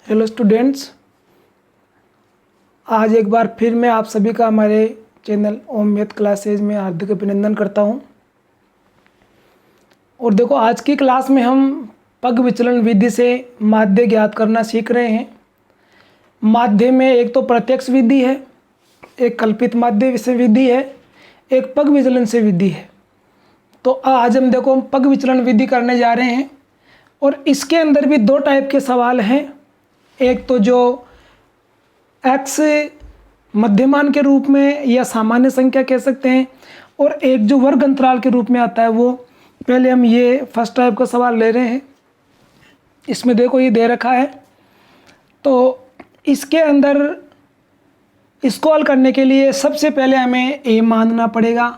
Hello students, आज एक बार फिर मैं आप सभी का हमारे चैनल ओम मैथ क्लासेज में हार्दिक अभिनंदन करता हूं। और देखो, आज की क्लास में हम पग विचलन विधि से माध्य ज्ञात करना सीख रहे हैं। माध्य में एक तो प्रत्यक्ष विधि है, एक कल्पित माध्य से विधि है, एक पग विचलन से विधि है। तो आज हम देखो पग विचलन विधि करने जा रहे हैं और इसके अंदर भी दो टाइप के सवाल हैं। एक तो जो x मध्यमान के रूप में या सामान्य संख्या कह सकते हैं, और एक जो वर्ग अंतराल के रूप में आता है वो। पहले हम ये फर्स्ट टाइप का सवाल ले रहे हैं। इसमें देखो ये दे रखा है, तो इसके अंदर इसको हल करने के लिए सबसे पहले हमें a मानना पड़ेगा।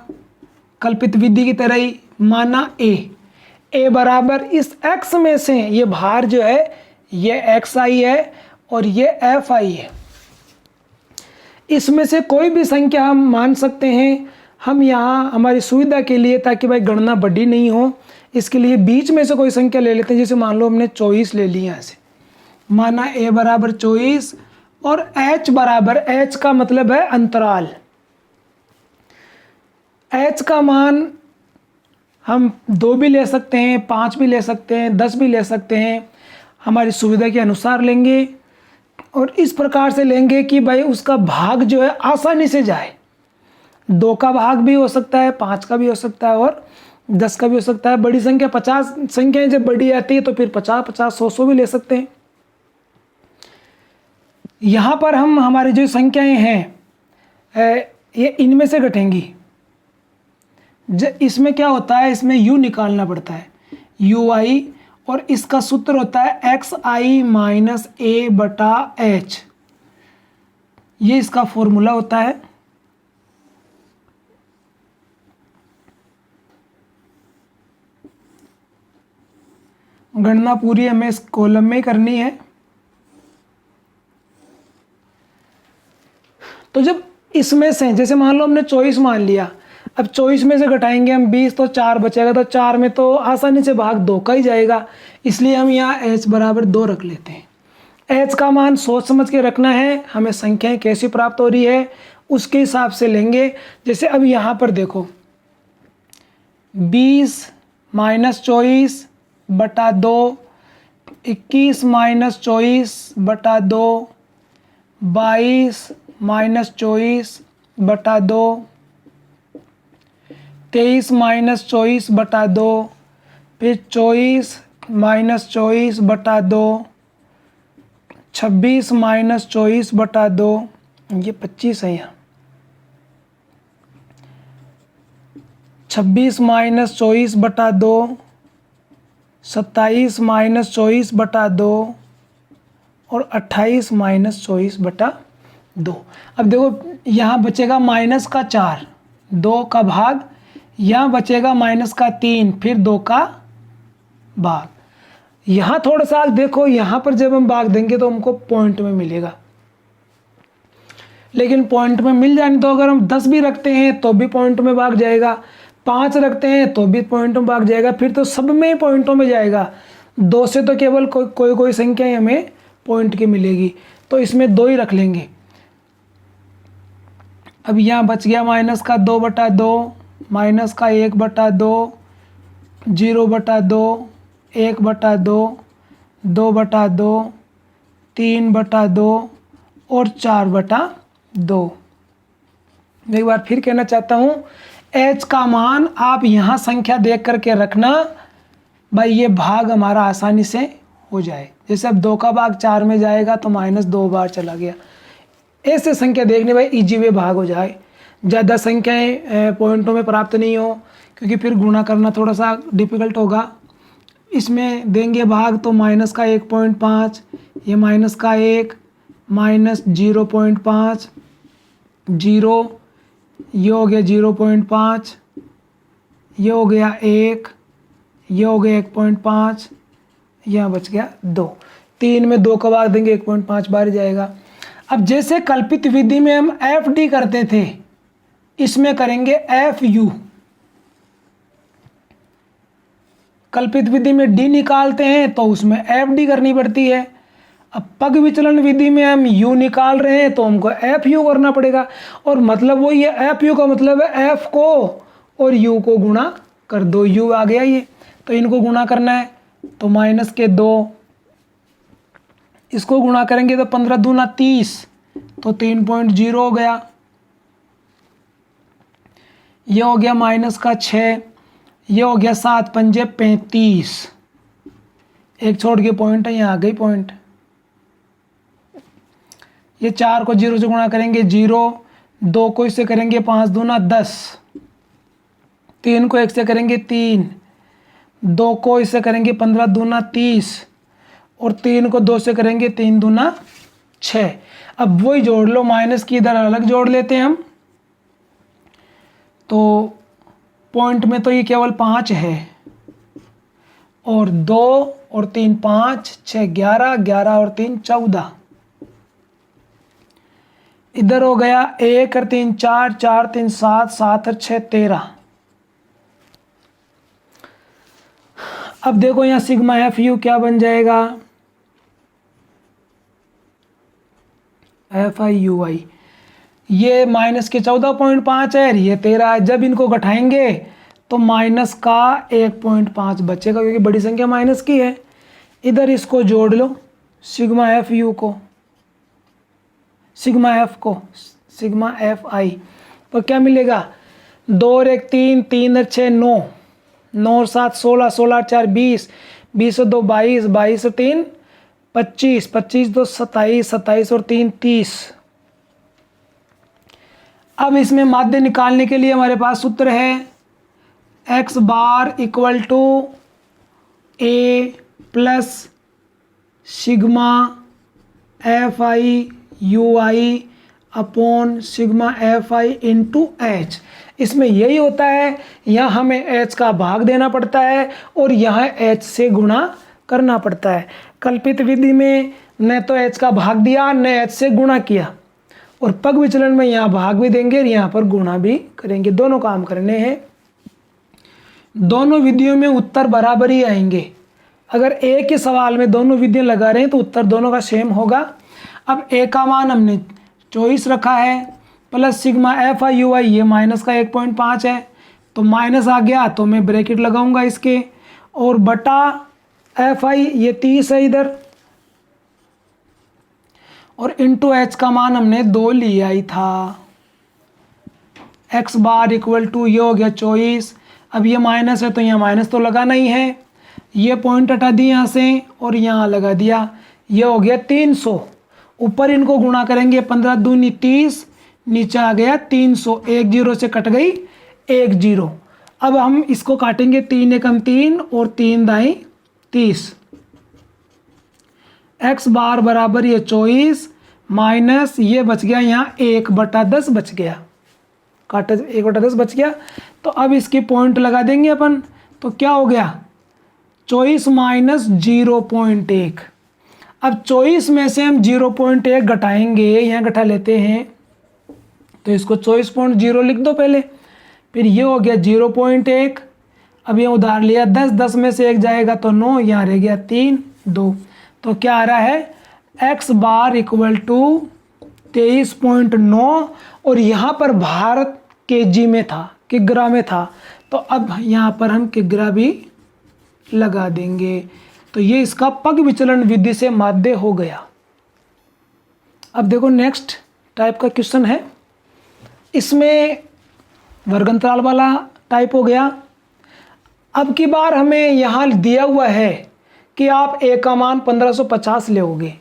कल्पित विधि की तरह ही माना a बराबर इस x में से ये भार जो है ये xi है और ये fi है। इसमें से कोई भी संख्या हम मान सकते हैं। हम यहाँ हमारी सुविधा के लिए, ताकि भाई गणना बड़ी नहीं हो, इसके लिए बीच में से कोई संख्या ले लेते हैं। जैसे मान लो हमने 24 ले ली यहाँ से, माना a बराबर 24 और h बराबर, h का मतलब है अंतराल। h का मान हम 2 भी ले सकते हैं, 5 भी ले सकते हैं, 10 भी ले सकते हैं, हमारी सुविधा के अनुसार लेंगे। और इस प्रकार से लेंगे कि भाई उसका भाग जो है आसानी से जाए। 2 का भाग भी हो सकता है, 5 का भी हो सकता है और 10 का भी हो सकता है। बड़ी संख्या 50 संख्याएं जब बड़ी आती है तो फिर 50-50, 100-100 भी ले सकते हैं। यहाँ पर हम हमारी जो संख्याएं हैं ये इनमें से घटेंगी। इसमें क्या होता है, इसमें u निकालना पड़ता है, ui, और इसका सूत्र होता है xi माइनस a बटा h। ये इसका फॉर्मूला होता है। गणना पूरी हमें इस कॉलम में ही करनी है। तो जब इसमें से, जैसे मान लो हमने 24 मान लिया, अब 24 में से घटाएंगे हम 20 तो 4 बचेगा, तो 4 में तो आसानी से भाग 2 का ही जाएगा। इसलिए हम यहाँ h बराबर 2 रख लेते हैं। h का मान सोच समझ के रखना है, हमें संख्याएं कैसी प्राप्त हो रही है उसके हिसाब से लेंगे। जैसे अब यहाँ पर देखो 20 माइनस 24 बटा 2, 21 माइनस 24 बटा 2, 22 माइनस 24 बटा 2, 23 माइनस 24 बटा 2, फिर 24 माइनस 24 बटा 2, 26 माइनस 24 बटा 2, ये 25 है यहाँ। 26 माइनस 24 बटा 2, 27 माइनस 24 बटा 2 और 28 माइनस 24 बटा 2। अब देखो यहाँ बचेगा माइनस का 4, 2 का भाग, यहाँ बचेगा माइनस का 3, फिर 2 का भाग। यहाँ थोड़ा सा देखो, यहाँ पर जब हम भाग देंगे तो हमको पॉइंट में मिलेगा, लेकिन पॉइंट में मिल जाने तो अगर हम 10 भी रखते हैं तो भी पॉइंट में भाग जाएगा, 5 रखते हैं तो भी पॉइंट में भाग जाएगा, फिर तो सब में ही पॉइंटों में जाएगा। 2 से तो केवल कोई संख्या ही हमें पॉइंट की मिलेगी, तो इसमें 2 ही रख लेंगे। अब यहाँ बच गया माइनस का 2 बटा 2, माइनस का 1 बटा 2, 0 बटा 2, 1 बटा 2, 2 बटा 2, 3 बटा 2 और 4 बटा 2। एक बार फिर कहना चाहता हूँ, h का मान आप यहाँ संख्या देख करके रखना भाई, ये भाग हमारा आसानी से हो जाए। जैसे अब 2 का भाग 4 में जाएगा तो माइनस 2 बार चला गया। ऐसे संख्या देखने भाई इजी वे भाग हो जाए। ज़्यादा संख्याएं पॉइंटों में प्राप्त नहीं हो, क्योंकि फिर गुणा करना थोड़ा सा डिफ़िकल्ट होगा। इसमें देंगे भाग तो माइनस का 1.5, ये माइनस का 1, माइनस 0.5, 0, ये हो गया 0.5, ये हो गया 1, ये हो गया 1.5, यहाँ बच गया 2। 3 में 2 का भाग देंगे 1.5 बार जाएगा। अब जैसे कल्पित विधि में हम FD करते थे, इसमें करेंगे FU। कल्पित विधि में D निकालते हैं तो उसमें FD करनी पड़ती है। अब पग विचलन विधि में हम u निकाल रहे हैं तो हमको एफ यू करना पड़ेगा, और मतलब वो ये एफ यू का मतलब है एफ को और u को गुणा कर दो, u आ गया ये, तो इनको गुणा करना है तो माइनस के 2, इसको गुणा करेंगे तो 15 दूना 30, तो 3.0 हो गया। ये हो गया माइनस का 6, ये हो गया 7 पंजे 35, एक छोड़ के पॉइंट है, यहाँ आ गई पॉइंट। ये 4 को 0 से गुणा करेंगे 0, 2 को इससे करेंगे 5 दूना 10, 3 को 1 से करेंगे 3, 2 को इससे करेंगे 15 दूना 30, और 3 को 2 से करेंगे 3 दूना 6। अब वही जोड़ लो, माइनस की इधर अलग जोड़ लेते हैं हम, तो पॉइंट में तो ये केवल 5 है, और 2 और 3 5, 6 11, 11 और 3 14, इधर हो गया 1 और 3 4, 4 3 7, 7 और 6 13। अब देखो यहाँ सिग्मा एफ यू क्या बन जाएगा, एफ आई यू आई, ये माइनस के 14.5 है, ये 13 है। जब इनको घटाएंगे तो माइनस का 1.5 बचेगा, क्योंकि बड़ी संख्या माइनस की है। इधर इसको जोड़ लो, सिग्मा एफ यू को, सिग्मा एफ को, सिग्मा एफ आई, तो क्या मिलेगा, 2 और 1 3, 3 और 6 9, 9 और 7 16, 16 और 4 20, 20 और 2 22, 22 और 3 25, 25 2 27, 27 और 3 30। अब इसमें माध्य निकालने के लिए हमारे पास सूत्र है x bar equal to a plus sigma F I you i upon sigma F i into h. इसमें यही होता है, यहाँ हमें h का भाग देना पड़ता है और यहाँ h से गुणा करना पड़ता है। कल्पित विधि में न तो h का भाग दिया न h से गुणा किया, और पग विचलन में यहाँ भाग भी देंगे और यहाँ पर गुणा भी करेंगे, दोनों काम करने हैं। दोनों विधियों में उत्तर बराबर ही आएंगे। अगर एक ही सवाल में दोनों विधियाँ लगा रहे हैं तो उत्तर दोनों का सेम होगा। अब a का मान हमने 24 रखा है, plus sigma F I you I, ये माइनस का 1.5 है, तो माइनस आ गया तो मैं ब्रैकेट लगाऊंगा इसके, और बटा एफ आई ये 30 है इधर, और इंटू एच का मान हमने 2 लिया ही था। एक्स बार इक्वल टू ये हो गया 24। अब ये माइनस है तो यहाँ माइनस तो लगाना ही है, ये पॉइंट हटा दिया यहाँ से और यहाँ लगा दिया, ये हो गया 300। ऊपर इनको गुणा करेंगे, 15 दूनी 30, नीचे आ गया 300, 1 0 से कट गई 1 0। अब हम इसको काटेंगे, 3 एकम 3 और 3 दाई 30। एक्स बार बराबर ये 24 माइनस ये बच गया यहाँ 1/10 बच गया, काटा 1/10 बच गया। तो अब इसकी पॉइंट लगा देंगे अपन, तो क्या हो गया 24 माइनस 0.1। अब 24 में से हम 0.1 घटाएंगे, यहाँ घटा लेते हैं, तो इसको 24.0 लिख दो पहले, फिर ये हो गया 0.1। अब ये उधार लिया 10, 10 में से 1 जाएगा तो 9, यहाँ रह गया 3 2, तो क्या आ रहा है x बार इक्वल टू 23.9, और यहाँ पर भारत केजी में था, किग्रा में था, तो अब यहाँ पर हम किग्रा भी लगा देंगे। तो ये इसका पग विचलन विधि से माध्य हो गया। अब देखो नेक्स्ट टाइप का क्वेश्चन है, इसमें वर्गंतराल वाला टाइप हो गया। अब की बार हमें यहाँ दिया हुआ है कि आप a का मान 1550 लोगे,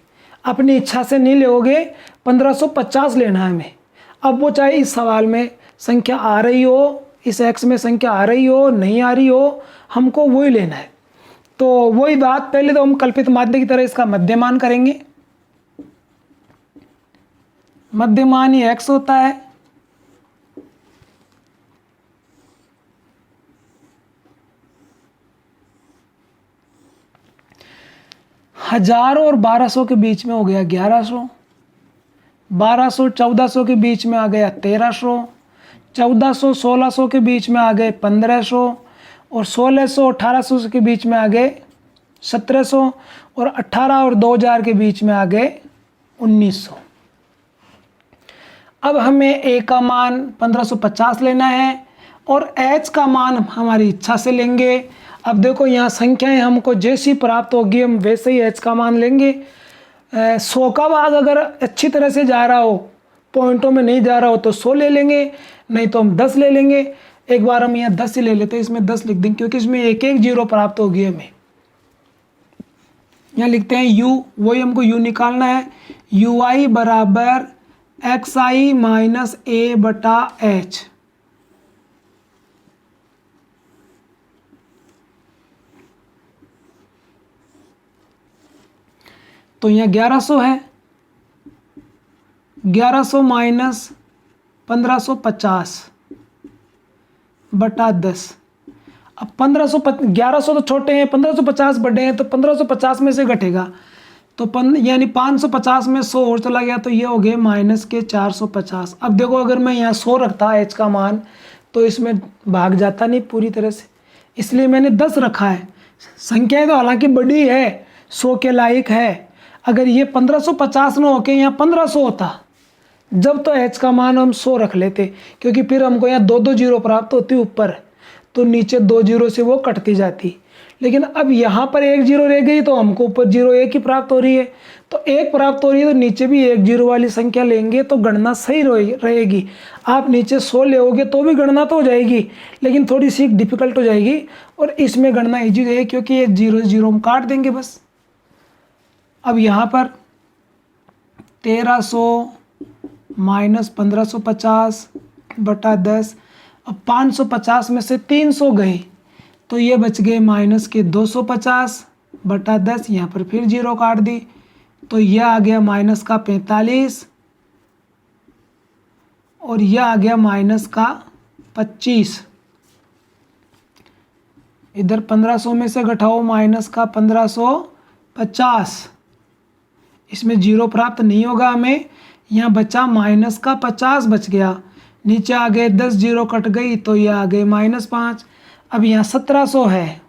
अपनी इच्छा से नहीं लोगे, 1550 लेना है हमें। अब वो चाहे इस सवाल में संख्या आ रही हो, इस x में संख्या आ रही हो नहीं आ रही हो, हमको वही लेना है। तो वही बात, पहले तो हम कल्पित माध्य की तरह इसका मध्यमान करेंगे। मध्यमान ही x होता है, हजारों और 1200 के बीच में हो गया 1100, 1200 1400 के बीच में आ गया 1300, 1400 1600 के बीच में आ गए 1500, और 1600 1800 के बीच में आ गए 1700, और 18 और 2000 के बीच में आ गए 1900। अब हमें ए का मान 1550 लेना है और एच का मान हमारी इच्छा से लेंगे। अब देखो यहाँ संख्याएं हमको जैसी प्राप्त होगी हम वैसे ही एच का मान लेंगे। 100 का भाग अगर अच्छी तरह से जा रहा हो, पॉइंटों में नहीं जा रहा हो तो 100 ले लेंगे, नहीं तो हम 10 ले लेंगे। एक बार हम यहाँ 10 ही ले लेते हैं, इसमें 10 लिख देंगे क्योंकि इसमें एक एक जीरो प्राप्त होगी हमें। यहाँ लिखते हैं u, वही हमको u निकालना है। ui बराबर xi माइनस a बटा h। तो यहाँ 1100 है, 1100 माइनस 1550 बटा 10। अब 1100 तो छोटे हैं, 1550 बड़े हैं, तो 1550 में से घटेगा तो यानी 550 में 100 और चला गया तो ये हो गए माइनस के 450। अब देखो अगर मैं यहाँ 100 रखता एच का मान तो इसमें भाग जाता नहीं पूरी तरह से, इसलिए मैंने 10 रखा है। संख्याएं तो हालांकि बड़ी है, 100 के लायक है। अगर ये 1550 ना होके यहाँ 1500 होता जब तो एच का मान हम 100 रख लेते, क्योंकि फिर हमको यहाँ 2 जीरो प्राप्त होती ऊपर, तो नीचे 2 जीरो से वो कटती जाती। लेकिन अब यहाँ पर 1 जीरो रह गई तो हमको ऊपर 0 1 ही प्राप्त हो रही है, तो 1 प्राप्त हो रही है तो नीचे भी 1 जीरो वाली संख्या लेंगे तो गणना सही रहेगी। आप नीचे 100 लेओगे तो भी गणना तो हो जाएगी, लेकिन थोड़ी सी डिफिकल्ट हो जाएगी, और इसमें गणना ईजी है क्योंकि ये 0 0 हम काट देंगे बस। अब यहाँ पर 1300 माइनस 1550 बटा 10। अब 550 में से 300 गए तो ये बच गए माइनस के 250 बटा 10। यहाँ पर फिर 0 काट दी तो यह आ गया माइनस का 45 और यह आ गया माइनस का 25। इधर 1500 में से घटाओ माइनस का 1550, इसमें 0 प्राप्त नहीं होगा हमें, यहाँ बचा माइनस का 50 बच गया। नीचे आ गए 10 जीरो कट गई तो ये आ गए -5। अब यहाँ 1700 है,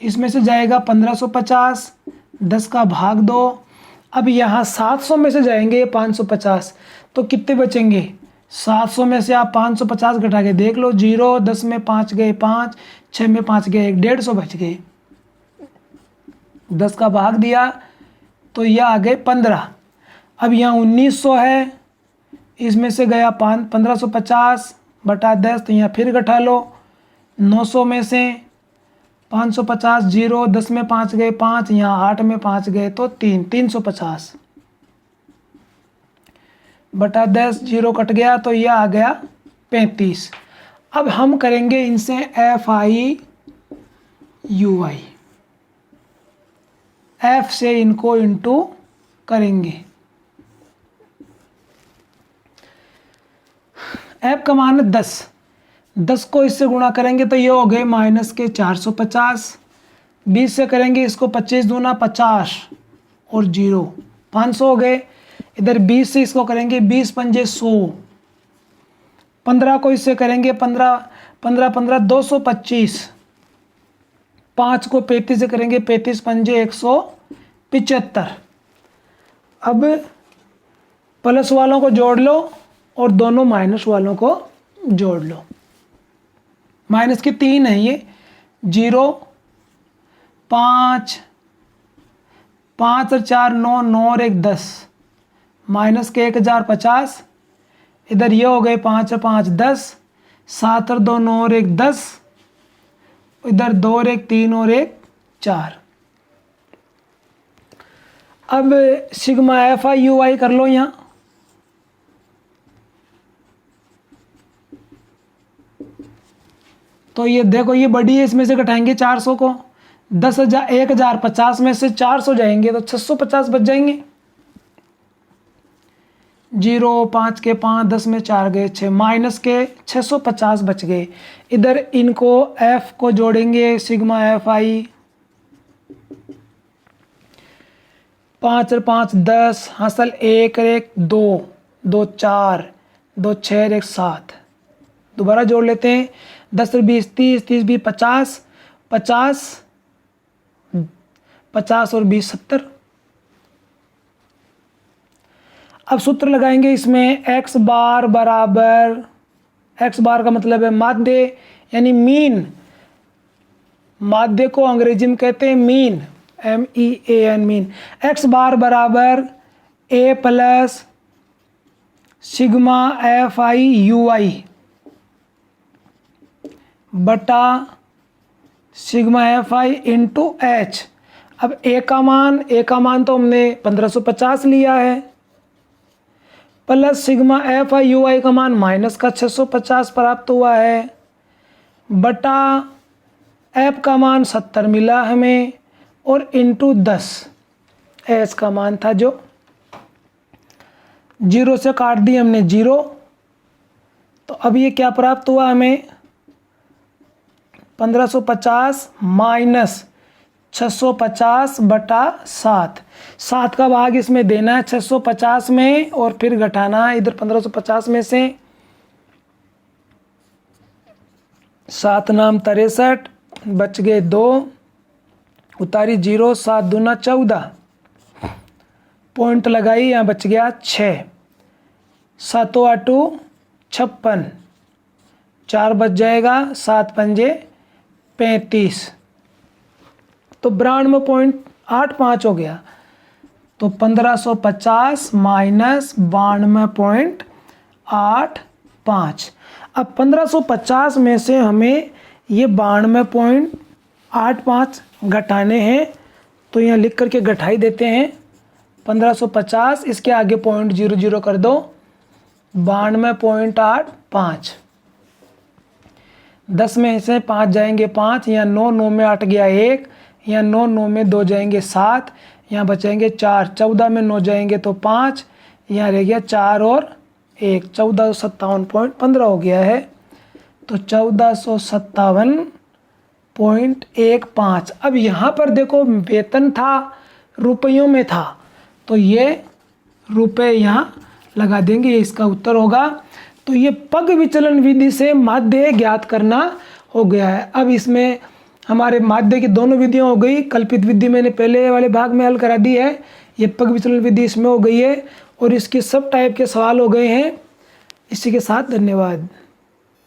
इसमें से जाएगा 1550, 10 का भाग 2। अब यहाँ 700 में से जाएंगे 550 तो कितने बचेंगे? 700 में से आप 550 घटा के देख लो, 0 10 में 5 गए 5, 6 में 5 गए 1, 150 बच गए। 10 का भाग दिया तो यह आ गए 15। अब यहाँ 1900 है, इसमें से गया 1550 बटा 10 तो यहाँ फिर घटा लो। 900 में से 550, 0 10 में 5 गए 5, यहाँ 8 में 5 गए तो 3, 350 बटा 10, 0 कट गया तो यह आ गया 35। अब हम करेंगे इनसे FI UI, F से इनको इंटू करेंगे। F का मान है 10, 10 को इससे गुणा करेंगे तो ये हो गए माइनस के 450। 20 से करेंगे इसको 25 दूना 50 और 0 500 हो गए। इधर 20 से इसको करेंगे 20 पंजे 100। 15 को इससे करेंगे 15 15 15 225। 5 को 35 से करेंगे 35 पंजे 175। अब प्लस वालों को जोड़ लो और दोनों माइनस वालों को जोड़ लो। माइनस के 3 है ये, 0 5 5 और 4 9 9 और 1 10, माइनस के 1050। इधर ये हो गए 5 और 5 10, 7 और 2 9 और 1 10, इधर 2 और 1 3 और 1 4। अब सिग्मा FI UI कर लो यहाँ। तो ये देखो ये बड़ी है, इसमें से घटाएंगे 400 को, 10,000 1050 में से 400 जाएंगे तो 650 बच जाएंगे। 0 5 के 5, 10 में 4 गए 6, माइनस के 650 बच गए। इधर इनको F को जोड़ेंगे, सिग्मा FI 5 और 5 10, हासिल 1 और 1 2, 2 4, 2 6 और 1 7। दोबारा जोड़ लेते हैं, 10 और 20 30, 30 भी 50, 50 50 और 20 70। अब सूत्र लगाएंगे इसमें, x बार बराबर, x बार का मतलब है माध्य यानी मीन। माध्य को अंग्रेजी में कहते हैं मीन, MEAN मीन। x बार बराबर a प्लस सिग्मा FI/UI बटा सिग्मा FI इंटू H। अब a का मान तो हमने 1550 लिया है, प्लस सिग्मा FI/UI का मान माइनस का 650 प्राप्त हुआ है, बटा F का मान 70 मिला हमें, और इंटू 10 H का मान था जो 0 से काट दी हमने 0। तो अब ये क्या प्राप्त हुआ हमें, 1550 माइनस 650 बटा 7। 7 का भाग इसमें देना है 650 में और फिर घटाना है इधर 1550 में से। 7 नाम 63, बच गए 2, उतारी 0, 7 दूना 14, पॉइंट लगाई, यहाँ बच गया 6, 7 8 56, 4 बच जाएगा, 7 पंजे 35, तो 92.85 हो गया। तो 1550 माइनस 92.85। अब 1550 में से हमें ये 92.85 घटाने हैं, तो यहाँ लिख करके घटाई देते हैं। 1550 इसके आगे 0.00 कर दो, 92.85। 10 में से 5 जाएंगे 5, यहाँ 9, 9 में 8 गया 1, यहाँ 9, 9 में 2 जाएंगे 7, यहाँ बचेंगे 4, 14 में 9 जाएंगे तो 5, यहाँ रह गया 4 और 1, 1457.15 हो गया है। तो 1457.15। अब यहाँ पर देखो वेतन था रुपयों में था, तो ये रुपए यहाँ लगा देंगे, ये इसका उत्तर होगा। तो ये पग विचलन विधि से माध्य ज्ञात करना हो गया है। अब इसमें हमारे माध्य की दोनों विधियाँ हो गई। कल्पित विधि मैंने पहले वाले भाग में हल करा दी है, ये पग विचलन विधि इसमें हो गई है, और इसके सब टाइप के सवाल हो गए हैं। इसी के साथ धन्यवाद।